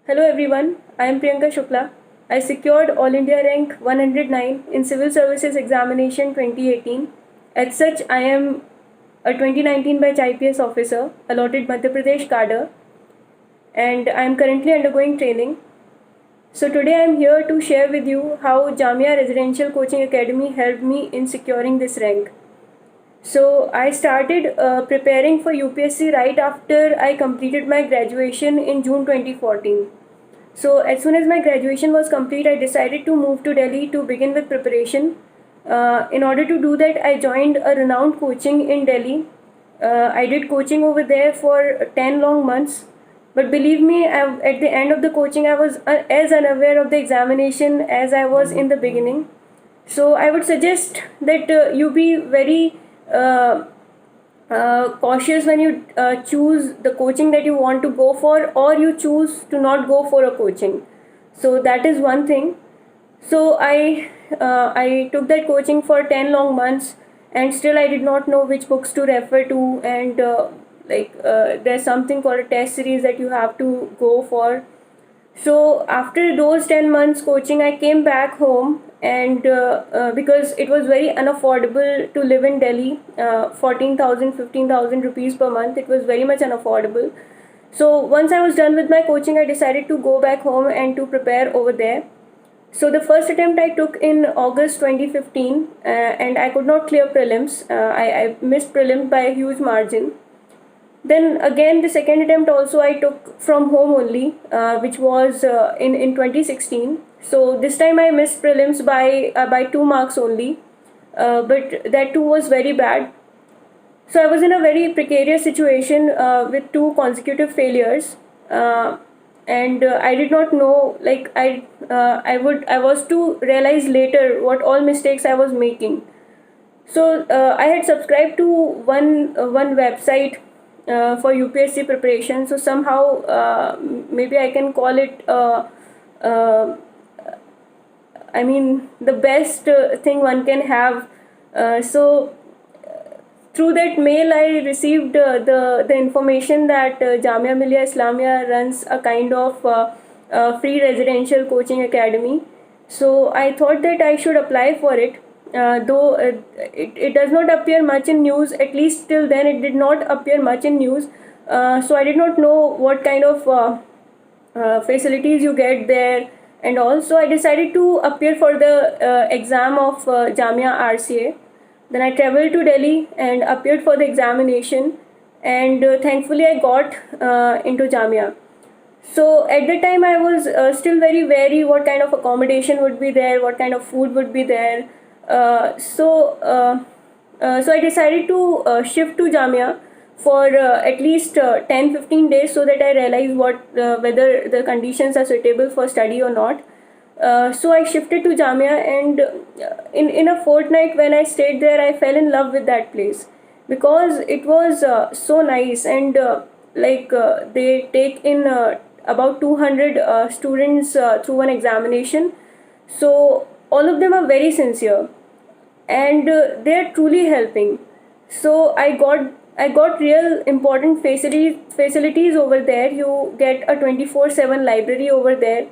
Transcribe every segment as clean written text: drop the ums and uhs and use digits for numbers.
Hello everyone, I am Priyanka Shukla. I secured All India rank 109 in Civil Services Examination 2018. As such, I am a 2019 batch IPS officer allotted Madhya Pradesh cadre and I am currently undergoing training. So today I am here to share with you how Jamia Residential Coaching Academy helped me in securing this rank. So I started preparing for UPSC right after I completed my graduation in June 2014. So as soon as my graduation was complete, I decided to move to Delhi to begin with preparation. In order to do that, I joined a renowned coaching in Delhi. I did coaching over there for 10 long months. But believe me, at the end of the coaching, I was as unaware of the examination as I was in the beginning. So I would suggest that you be very cautious when you choose the coaching that you want to go for, or you choose to not go for a coaching. So that is one thing. So I took that coaching for 10 long months, and still I did not know which books to refer to, and there's something called a test series that you have to go for. So after those 10 months coaching, I came back home, and because it was very unaffordable to live in Delhi, 14,000, 15,000 rupees per month, it was very much unaffordable. So once I was done with my coaching, I decided to go back home and to prepare over there. So the first attempt I took in August 2015, and I could not clear prelims. I missed prelims by a huge margin. Then again, the second attempt also I took from home only, which was in 2016. So this time I missed prelims by 2 marks only, but that too was very bad. So I was in a very precarious situation with two consecutive failures, and I did not know, like I was to realize later what all mistakes I was making. So I had subscribed to one website for UPSC preparation. So somehow maybe I can call it. I mean, the best thing one can have. So through that mail, I received the information that Jamia Millia Islamia runs a kind of free residential coaching academy. So I thought that I should apply for it. Though it does not appear much in news, at least till then it did not appear much in news. So I did not know what kind of facilities you get there, and also I decided to appear for the exam of Jamia RCA. Then I traveled to Delhi and appeared for the examination, and thankfully I got into Jamia. So at the time I was still very wary what kind of accommodation would be there, what kind of food would be there. So I decided to shift to Jamia for at least 10-15 days, so that I realize whether the conditions are suitable for study or not. So I shifted to Jamia, and in a fortnight when I stayed there, I fell in love with that place, because it was so nice, and they take in about 200 students through one examination. So all of them are very sincere, and they are truly helping. So I got real important facilities over there. You get a 24/7 library over there.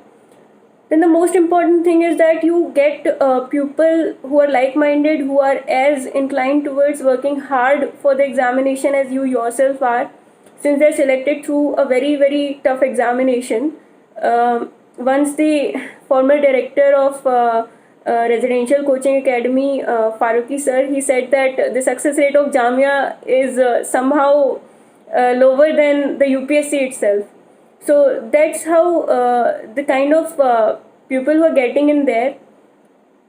Then the most important thing is that you get people who are like-minded, who are as inclined towards working hard for the examination as you yourself are, since they're selected through a very, very tough examination. Once the former director of Residential Coaching Academy, Faruqi sir, he said that the success rate of Jamia is somehow lower than the UPSC itself. So that's how the kind of people were getting in there.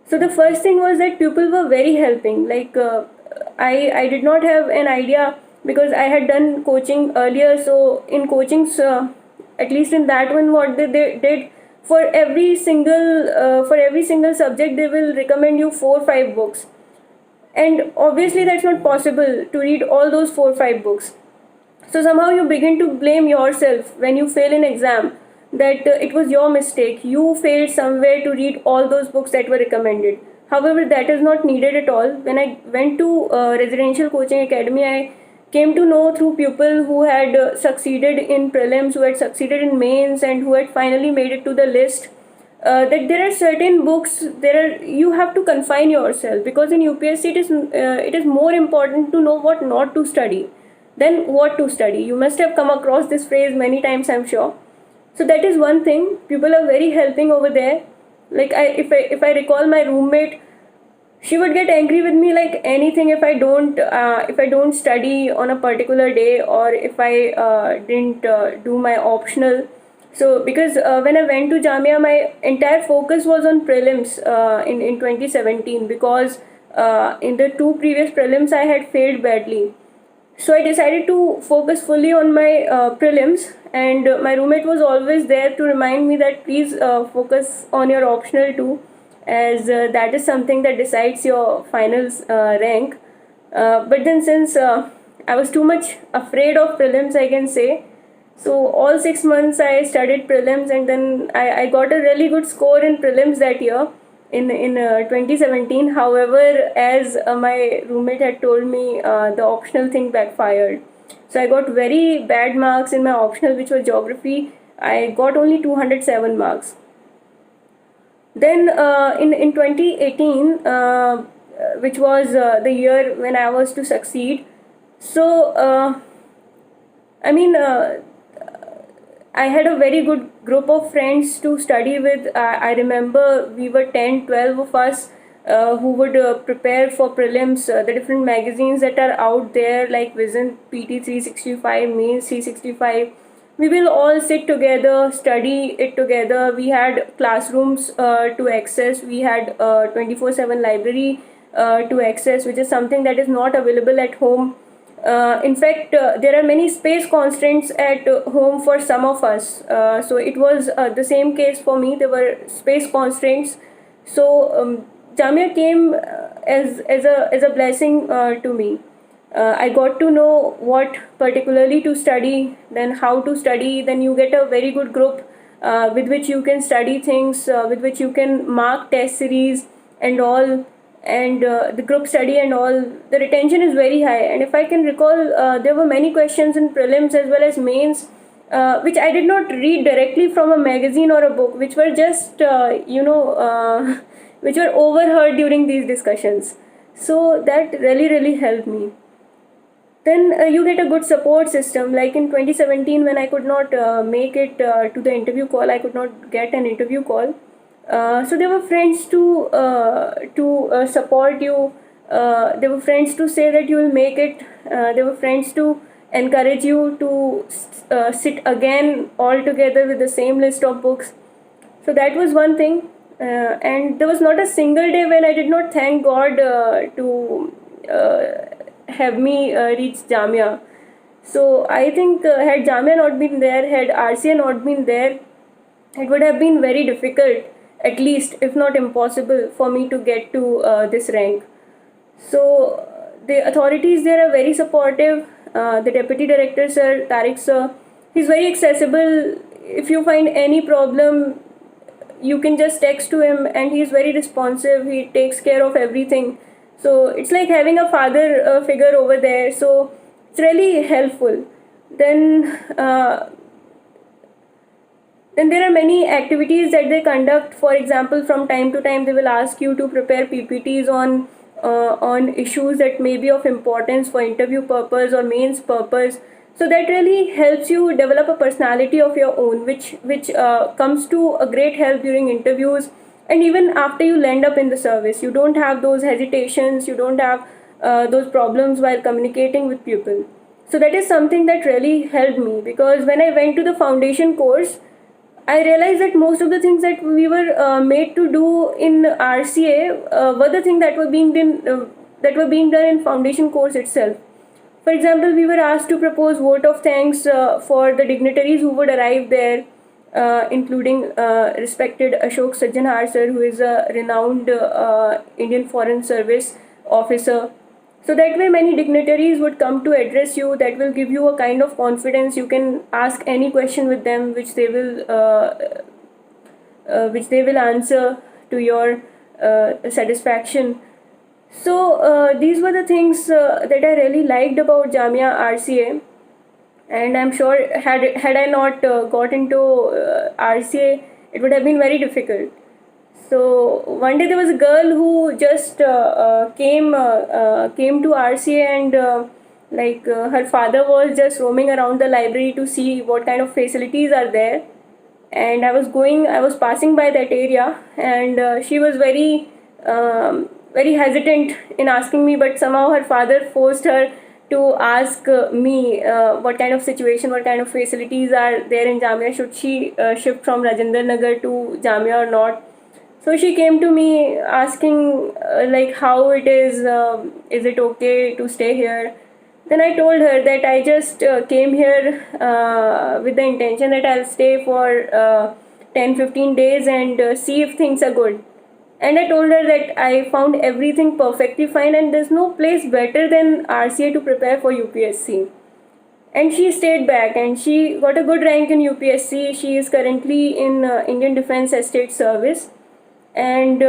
So the first thing was that people were very helping. I did not have an idea, because I had done coaching earlier. So in coachings, at least in that one, what they did, for every single subject, they will recommend you 4 or 5 books, and obviously that's not possible to read all those 4 or 5 books. So somehow you begin to blame yourself when you fail in exam, that it was your mistake. You failed somewhere to read all those books that were recommended. However, that is not needed at all. When I went to Residential Coaching Academy, I came to know through people who had succeeded in prelims, who had succeeded in mains, and who had finally made it to the list, that there are certain books, you have to confine yourself, because in UPSC it is more important to know what not to study than what to study. You must have come across this phrase many times, I'm sure. So that is one thing. People are very helping over there. Like if I recall my roommate, she would get angry with me like anything if I don't study on a particular day, or if I didn't do my optional. So because when I went to Jamia, my entire focus was on prelims in 2017, because in the two previous prelims I had failed badly. So I decided to focus fully on my prelims, and my roommate was always there to remind me that please focus on your optional too, as that is something that decides your finals rank. But then, since I was too much afraid of prelims, I can say, so all 6 months I studied prelims, and then I got a really good score in prelims that year in 2017. However, as my roommate had told me, the optional thing backfired. So I got very bad marks in my optional, which was geography. I got only 207 marks. Then in 2018, which was the year when I was to succeed, so I mean, I had a very good group of friends to study with. I remember we were 10, 12 of us who would prepare for prelims, the different magazines that are out there, like Vision, PT 365, Mains 365. We will all sit together, study it together. We had classrooms to access. We had 24/7 library to access, which is something that is not available at home. In fact, there are many space constraints at home for some of us. So it was the same case for me. There were space constraints. So Jamia came as a blessing to me. I got to know what particularly to study, then how to study. Then you get a very good group with which you can study things, with which you can mark test series and all, and the group study and all. The retention is very high. And if I can recall, there were many questions in prelims as well as mains, which I did not read directly from a magazine or a book, which were just which were overheard during these discussions. So that really helped me. Then you get a good support system. Like in 2017, when I could not make it to the interview call, I could not get an interview call. So there were friends to support you. There were friends to say that you will make it. There were friends to encourage you to sit again all together with the same list of books. So that was one thing. And there was not a single day when I did not thank God to have me reach Jamia. So I think had Jamia not been there, had RCA not been there, it would have been very difficult, at least if not impossible, for me to get to this rank. So the authorities there are very supportive. The deputy director, sir Tariq sir, he's very accessible. If you find any problem, you can just text to him, and he's very responsive. He takes care of everything. So it's like having a father figure over there. So it's really helpful. Then there are many activities that they conduct. For example, from time to time, they will ask you to prepare PPTs on issues that may be of importance for interview purpose or mains purpose. So that really helps you develop a personality of your own, which comes to a great help during interviews, and even after you land up in the service. You don't have those hesitations. You don't have those problems while communicating with people. So that is something that really helped me, because when I went to the foundation course, I realized that most of the things that we were made to do in RCA were the things that were being done in foundation course itself. For example, we were asked to propose vote of thanks for the dignitaries who would arrive there, including respected Ashok Sajjanhar sir, who is a renowned Indian Foreign Service officer. So that way many dignitaries would come to address you. That will give you a kind of confidence. You can ask any question with them, which they will answer to your satisfaction. So these were the things that I really liked about Jamia RCA, and I'm sure had I not got into RCA, it would have been very difficult. So one day there was a girl who just came to RCA, and her father was just roaming around the library to see what kind of facilities are there. And I was passing by that area, and she was very hesitant in asking me, but somehow her father forced her to ask me what kind of situation, what kind of facilities are there in Jamia, should she shift from Rajendra Nagar to Jamia or not. So she came to me asking how it is it okay to stay here. Then I told her that I just came here with the intention that I'll stay for 10-15 days and see if things are good. And I told her that I found everything perfectly fine, and there's no place better than RCA to prepare for UPSC. And she stayed back and she got a good rank in UPSC. She is currently in Indian Defence Estate Service. And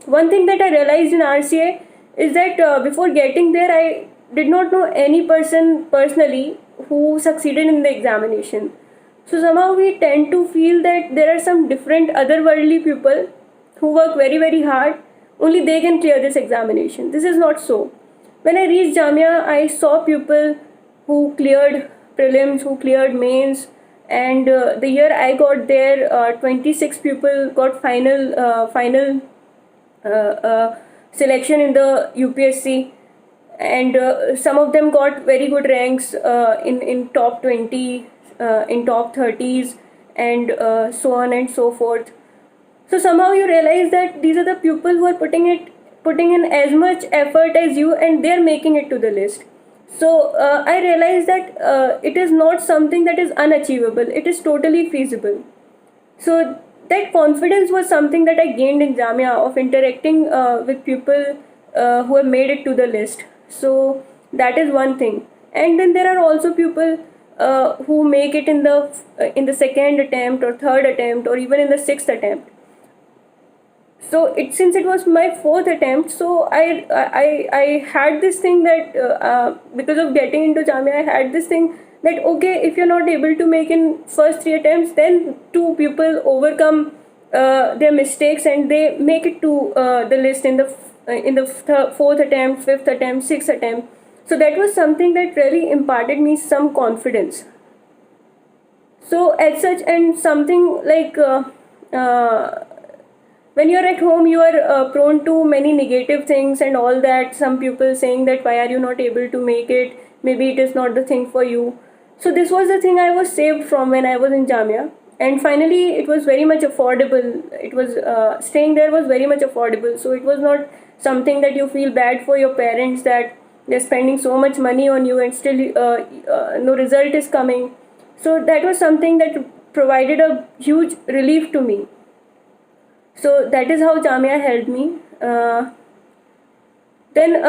one thing that I realized in RCA is that before getting there, I did not know any person personally who succeeded in the examination. So somehow we tend to feel that there are some different otherworldly people who work very very hard, only they can clear this examination. This is not so. When I reached Jamia, I saw people who cleared prelims, who cleared mains, and the year I got there, 26 people got final uh, uh, selection in the UPSC, and some of them got very good ranks in top 20, in top 30s, and so on and so forth. So somehow you realize that these are the people who are putting in as much effort as you, and they're making it to the list. So I realized that it is not something that is unachievable, it is totally feasible. So that confidence was something that I gained in Jamia, of interacting with people who have made it to the list. So that is one thing. And then there are also people who make it in the second attempt or third attempt or even in the sixth attempt. So since it was my fourth attempt, so I had this thing that because of getting into Jamia, I had this thing that okay, if you're not able to make in first three attempts, then two people overcome their mistakes and they make it to the list in the fourth attempt, fifth attempt, sixth attempt. So that was something that really imparted me some confidence. So as such, and something when you're at home, you are prone to many negative things and all that. Some people saying that why are you not able to make it, maybe it is not the thing for you. So this was the thing I was saved from when I was in Jamia. And finally it was very much affordable. It was staying there was very much affordable, so it was not something that you feel bad for your parents that they're spending so much money on you and still no result is coming. So that was something that provided a huge relief to me. So that is how Jamia helped me. Then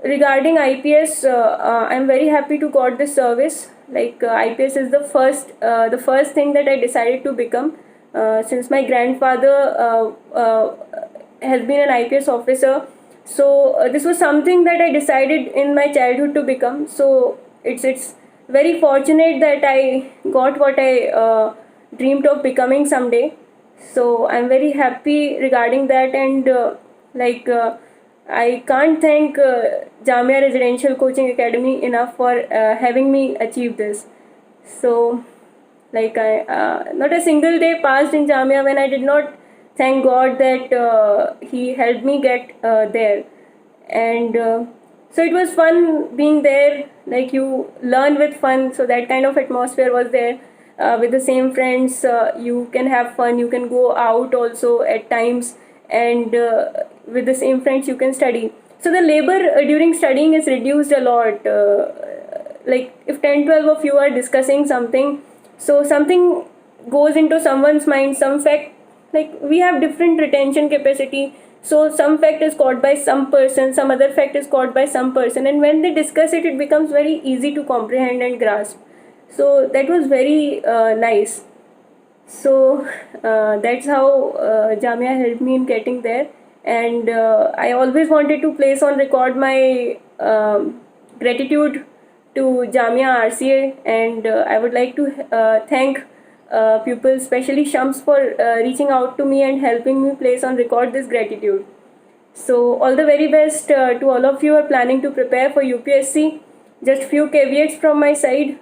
regarding IPS, I'm very happy to got this service. IPS is the first thing that I decided to become. Since my grandfather has been an IPS officer, so this was something that I decided in my childhood to become. So it's very fortunate that I got what I dreamed of becoming someday. So I'm very happy regarding that, and I can't thank Jamia Residential Coaching Academy enough for having me achieve this. So I not a single day passed in Jamia when I did not thank God that he helped me get there. And so it was fun being there. Like, you learn with fun, so that kind of atmosphere was there. With the same friends, you can have fun, you can go out also at times, and with the same friends you can study. So the labor during studying is reduced a lot. Like, if 10-12 of you are discussing something, so something goes into someone's mind, some fact, like, we have different retention capacity. So some fact is caught by some person, some other fact is caught by some person, and when they discuss it, it becomes very easy to comprehend and grasp. So that was very nice. So that's how Jamia helped me in getting there. and I always wanted to place on record my gratitude to Jamia RCA, and I would like to thank pupils, especially Shams, for reaching out to me and helping me place on record this gratitude. So all the very best to all of you who are planning to prepare for UPSC. Just few caveats from my side.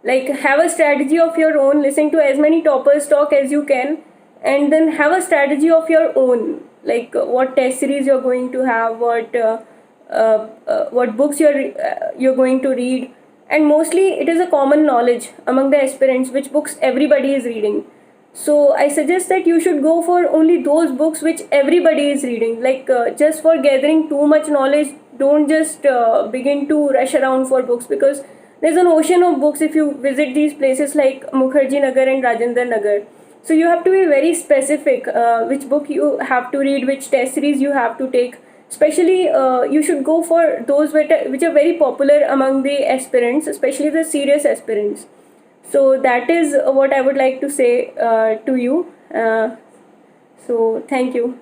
Like, have a strategy of your own, listen to as many toppers talk as you can, and then have a strategy of your own, like what test series you're going to have, what books you're going to read. And mostly it is a common knowledge among the aspirants which books everybody is reading. So I suggest that you should go for only those books which everybody is reading. Like, just for gathering too much knowledge, don't just begin to rush around for books, because there's an ocean of books if you visit these places like Mukherjee Nagar and Rajendra Nagar. So you have to be very specific which book you have to read, which test series you have to take. Especially, you should go for those which are very popular among the aspirants, especially the serious aspirants. So that is what I would like to say to you. So thank you.